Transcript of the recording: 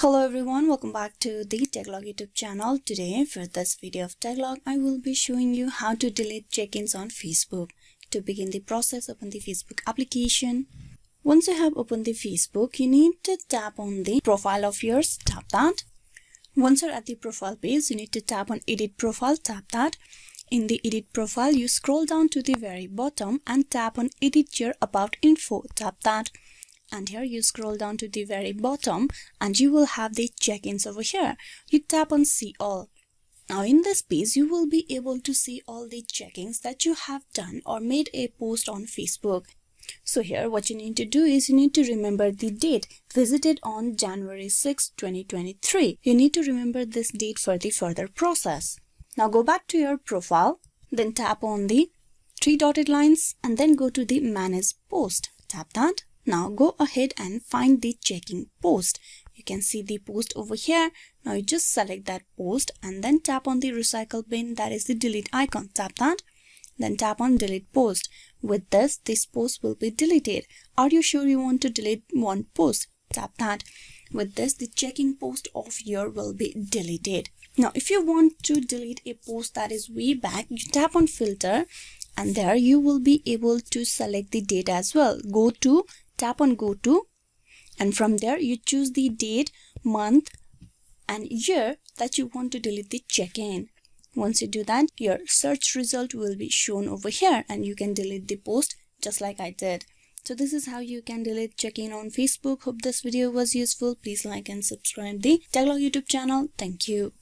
Hello everyone, welcome back to the Techlog YouTube channel. Today for this video of Techlog, I will be showing you how to delete check-ins on Facebook. To begin the process, open the Facebook application. Once you have opened the Facebook, you need to tap on the profile of yours, tap that. Once you're at the profile page, you need to tap on edit profile, tap that. In the edit profile, you scroll down to the very bottom and tap on edit your about info, tap that. And here you scroll down to the very bottom and you will have the check-ins over here. You tap on see all. Now in this page you will be able to see all the check-ins that you have done or made a post on Facebook. So here what you need to do is you need to remember the date, visited on January 6, 2023. You need to remember this date for the further process. Now go back to your profile, then tap on the three dotted lines and then go to the manage post. Tap that. Now go ahead and find the check-in post. You can see the post over here. Now you just select that post and then tap on the recycle bin, that is the delete icon. Tap that. Then tap on delete post. With this post will be deleted. Are you sure you want to delete one post? Tap that. With this, the check-in post of your will be deleted. Now if you want to delete a post that is way back, you tap on filter and there you will be able to select the date as well. Tap on go to, and from there you choose the date, month and year that you want to delete the check-in. Once you do that, your search result will be shown over here and you can delete the post just like I did. So this is how you can delete check-in on Facebook. Hope this video was useful. Please like and subscribe the Techlog YouTube channel. Thank you.